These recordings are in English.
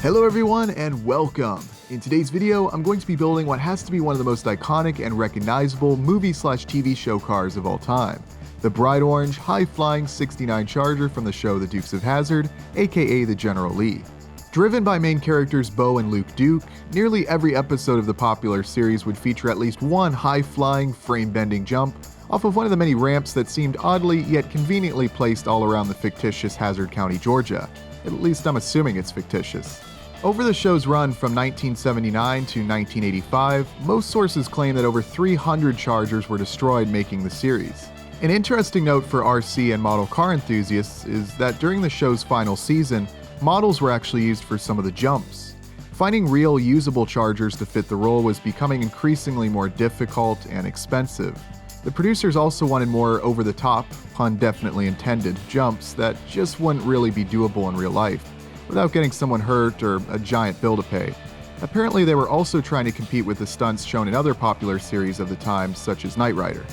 Hello everyone and welcome! In today's video, I'm going to be building what has to be one of the most iconic and recognizable movie/TV show cars of all time. The bright orange, high-flying 69 Charger from the show The Dukes of Hazzard, aka the General Lee. Driven by main characters Bo and Luke Duke, nearly every episode of the popular series would feature at least one high-flying, frame-bending jump off of one of the many ramps that seemed oddly yet conveniently placed all around the fictitious Hazzard County, Georgia. At least I'm assuming it's fictitious. Over the show's run from 1979 to 1985, most sources claim that over 300 Chargers were destroyed making the series. An interesting note for RC and model car enthusiasts is that during the show's final season, models were actually used for some of the jumps. Finding real usable Chargers to fit the role was becoming increasingly more difficult and expensive. The producers also wanted more over-the-top, pun definitely intended, jumps that just wouldn't really be doable in real life, without getting someone hurt or a giant bill to pay. Apparently they were also trying to compete with the stunts shown in other popular series of the time, such as Knight Rider.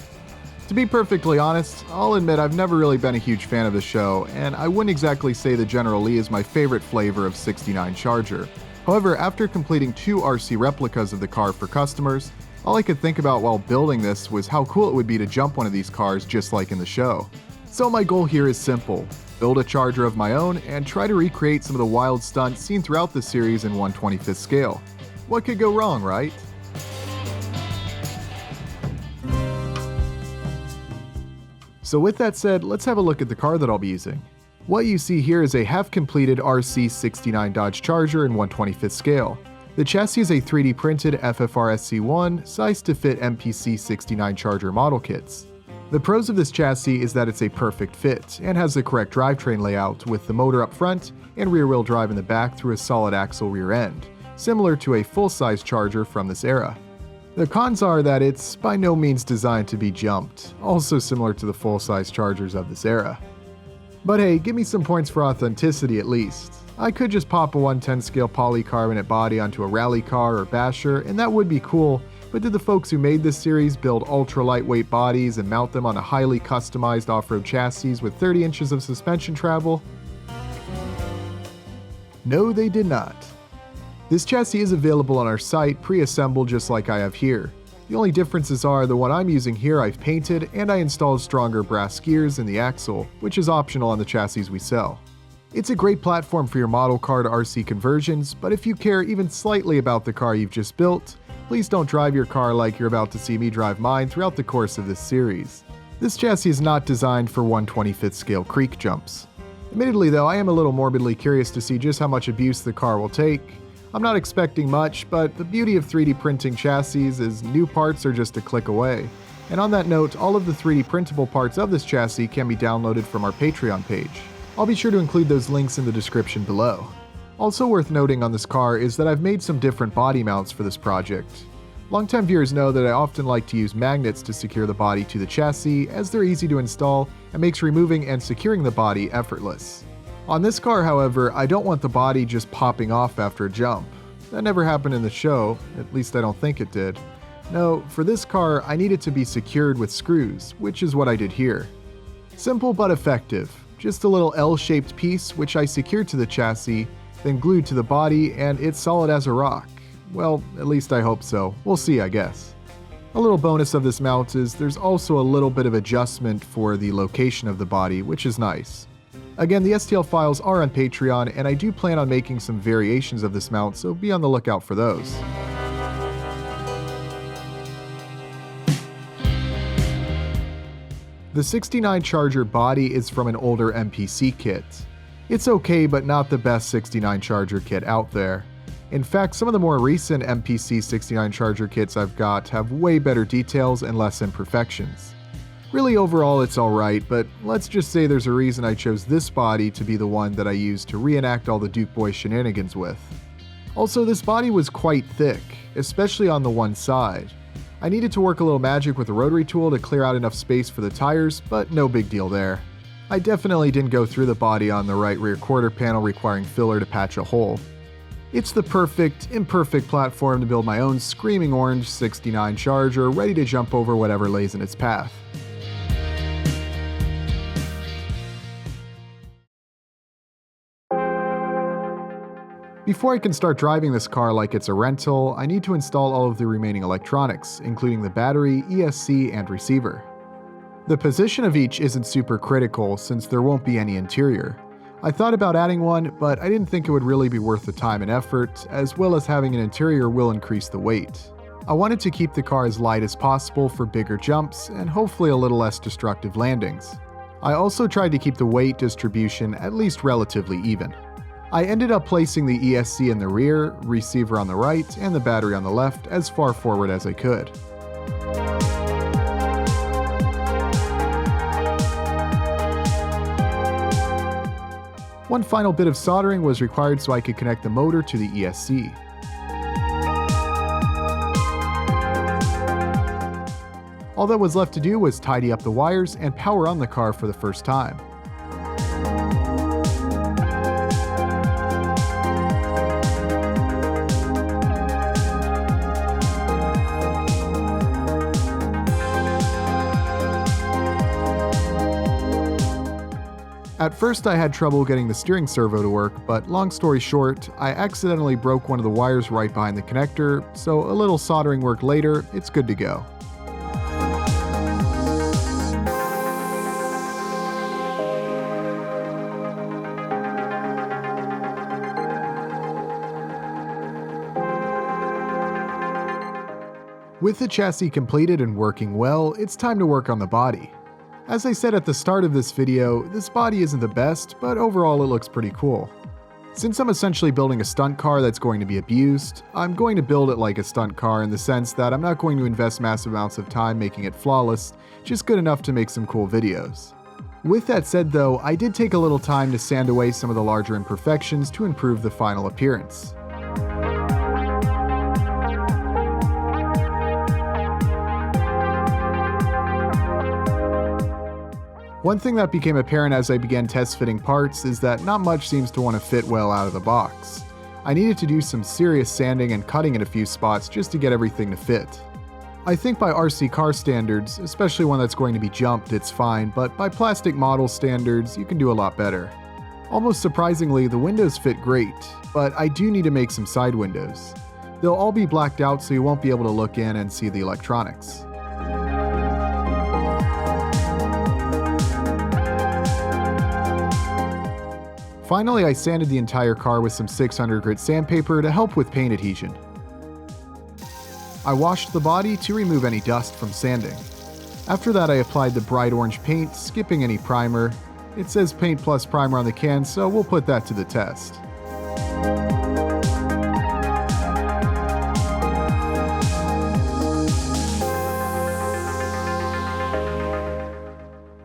To be perfectly honest, I'll admit I've never really been a huge fan of the show, and I wouldn't exactly say the General Lee is my favorite flavor of 69 Charger. However, after completing 2 RC replicas of the car for customers, all I could think about while building this was how cool it would be to jump one of these cars just like in the show. So my goal here is simple: build a Charger of my own and try to recreate some of the wild stunts seen throughout the series in 1/25th scale. What could go wrong, right? So with that said, let's have a look at the car that I'll be using. What you see here is a half-completed RC 69 Dodge Charger in 1/25th scale. The chassis is a 3D printed FFR-SC1 sized to fit MPC 69 Charger model kits. The pros of this chassis is that it's a perfect fit and has the correct drivetrain layout with the motor up front and rear-wheel drive in the back through a solid axle rear end, similar to a full-size Charger from this era. The cons are that it's by no means designed to be jumped, also similar to the full-size Chargers of this era. But hey, give me some points for authenticity at least. I could just pop a 1/10 scale polycarbonate body onto a rally car or basher, and that would be cool, but did the folks who made this series build ultra lightweight bodies and mount them on a highly customized off-road chassis with 30 inches of suspension travel? No, they did not. This chassis is available on our site, pre-assembled just like I have here. The only differences are the one I'm using here I've painted, and I installed stronger brass gears in the axle, which is optional on the chassis we sell. It's a great platform for your model car to RC conversions, but if you care even slightly about the car you've just built, please don't drive your car like you're about to see me drive mine throughout the course of this series. This chassis is not designed for 1/25th scale creek jumps. Admittedly though, I am a little morbidly curious to see just how much abuse the car will take. I'm not expecting much, but the beauty of 3D printing chassis is new parts are just a click away. And on that note, all of the 3D printable parts of this chassis can be downloaded from our Patreon page. I'll be sure to include those links in the description below. Also worth noting on this car is that I've made some different body mounts for this project. Longtime viewers know that I often like to use magnets to secure the body to the chassis, as they're easy to install and makes removing and securing the body effortless. On this car, however, I don't want the body just popping off after a jump. That never happened in the show, at least I don't think it did. No, for this car, I need it to be secured with screws, which is what I did here. Simple but effective. Just a little L-shaped piece which I secured to the chassis, then glued to the body, and it's solid as a rock. Well, at least I hope so. We'll see, I guess. A little bonus of this mount is there's also a little bit of adjustment for the location of the body, which is nice. Again, the STL files are on Patreon, and I do plan on making some variations of this mount, so be on the lookout for those. The 69 Charger body is from an older MPC kit. It's okay, but not the best 69 Charger kit out there. In fact, some of the more recent MPC 69 Charger kits I've got have way better details and less imperfections. Really overall it's alright, but let's just say there's a reason I chose this body to be the one that I used to reenact all the Duke Boy shenanigans with. Also, this body was quite thick, especially on the one side. I needed to work a little magic with the rotary tool to clear out enough space for the tires, but no big deal there. I definitely didn't go through the body on the right rear quarter panel requiring filler to patch a hole. It's the perfect, imperfect platform to build my own screaming orange 69 Charger ready to jump over whatever lays in its path. Before I can start driving this car like it's a rental, I need to install all of the remaining electronics, including the battery, ESC, and receiver. The position of each isn't super critical since there won't be any interior. I thought about adding one, but I didn't think it would really be worth the time and effort, as well as having an interior will increase the weight. I wanted to keep the car as light as possible for bigger jumps and hopefully a little less destructive landings. I also tried to keep the weight distribution at least relatively even. I ended up placing the ESC in the rear, receiver on the right, and the battery on the left as far forward as I could. One final bit of soldering was required so I could connect the motor to the ESC. All that was left to do was tidy up the wires and power on the car for the first time. At first I had trouble getting the steering servo to work, but long story short, I accidentally broke one of the wires right behind the connector, so a little soldering work later, it's good to go. With the chassis completed and working well, it's time to work on the body. As I said at the start of this video, this body isn't the best, but overall it looks pretty cool. Since I'm essentially building a stunt car that's going to be abused, I'm going to build it like a stunt car in the sense that I'm not going to invest massive amounts of time making it flawless, just good enough to make some cool videos. With that said though, I did take a little time to sand away some of the larger imperfections to improve the final appearance. One thing that became apparent as I began test fitting parts is that not much seems to want to fit well out of the box. I needed to do some serious sanding and cutting in a few spots just to get everything to fit. I think by RC car standards, especially one that's going to be jumped, it's fine, but by plastic model standards, you can do a lot better. Almost surprisingly, the windows fit great, but I do need to make some side windows. They'll all be blacked out so you won't be able to look in and see the electronics. Finally, I sanded the entire car with some 600 grit sandpaper to help with paint adhesion. I washed the body to remove any dust from sanding. After that, I applied the bright orange paint, skipping any primer. It says paint plus primer on the can, so we'll put that to the test.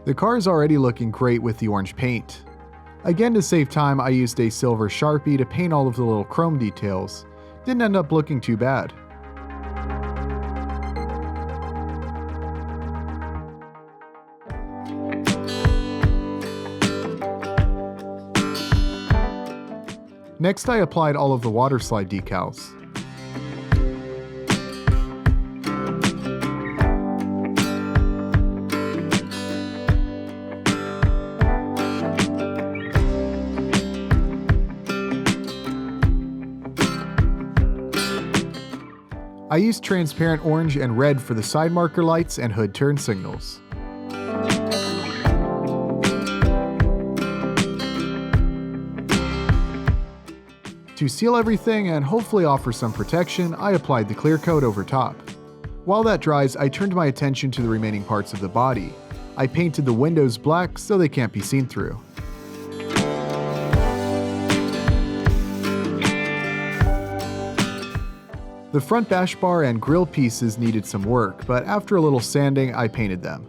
The car is already looking great with the orange paint. Again, to save time, I used a silver Sharpie to paint all of the little chrome details. Didn't end up looking too bad. Next, I applied all of the water slide decals. I used transparent orange and red for the side marker lights and hood turn signals. To seal everything and hopefully offer some protection, I applied the clear coat over top. While that dries, I turned my attention to the remaining parts of the body. I painted the windows black so they can't be seen through. The front bash bar and grille pieces needed some work, but after a little sanding, I painted them.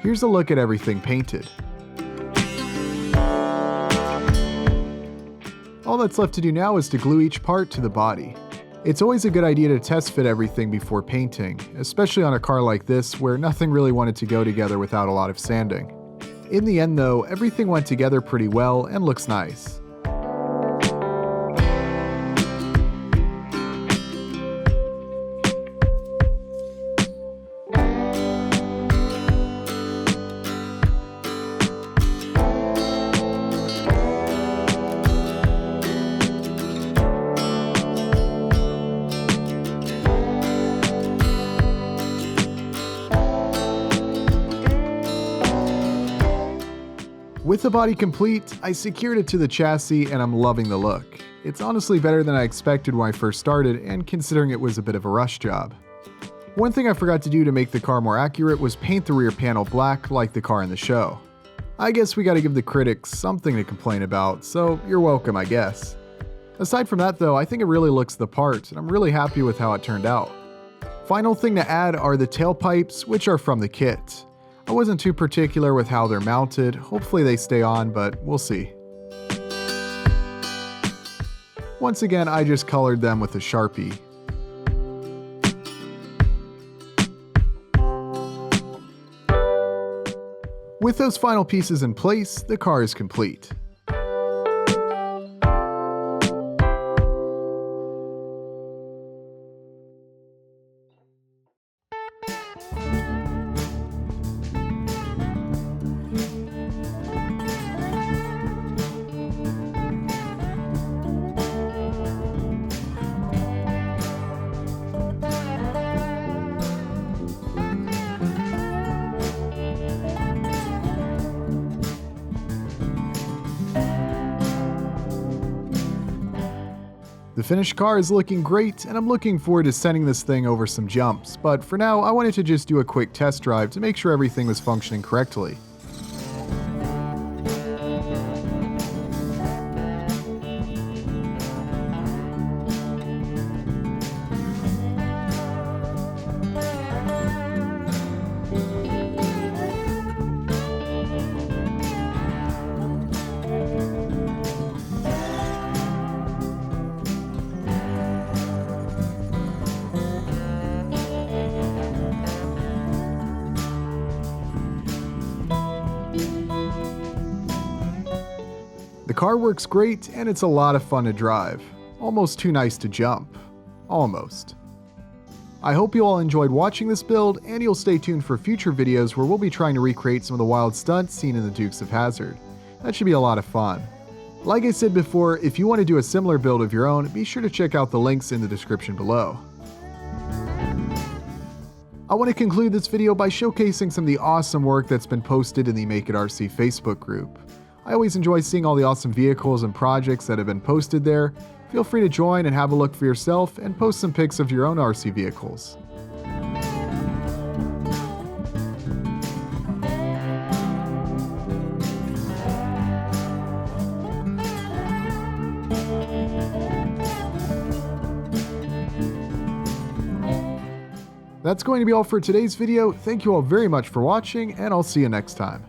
Here's a look at everything painted. All that's left to do now is to glue each part to the body. It's always a good idea to test fit everything before painting, especially on a car like this where nothing really wanted to go together without a lot of sanding. In the end though, everything went together pretty well and looks nice. With the body complete, I secured it to the chassis and I'm loving the look. It's honestly better than I expected when I first started, and considering it was a bit of a rush job. One thing I forgot to do to make the car more accurate was paint the rear panel black like the car in the show. I guess we gotta give the critics something to complain about, so you're welcome, I guess. Aside from that though, I think it really looks the part, and I'm really happy with how it turned out. Final thing to add are the tailpipes, which are from the kit. I wasn't too particular with how they're mounted, hopefully they stay on, but we'll see. Once again, I just colored them with a Sharpie. With those final pieces in place, the car is complete. The finished car is looking great, and I'm looking forward to sending this thing over some jumps, but for now I wanted to just do a quick test drive to make sure everything was functioning correctly. The car works great and it's a lot of fun to drive. Almost too nice to jump. Almost. I hope you all enjoyed watching this build, and you'll stay tuned for future videos where we'll be trying to recreate some of the wild stunts seen in the Dukes of Hazzard. That should be a lot of fun. Like I said before, if you want to do a similar build of your own, be sure to check out the links in the description below. I want to conclude this video by showcasing some of the awesome work that's been posted in the Make It RC Facebook group. I always enjoy seeing all the awesome vehicles and projects that have been posted there. Feel free to join and have a look for yourself and post some pics of your own RC vehicles. That's going to be all for today's video. Thank you all very much for watching, and I'll see you next time.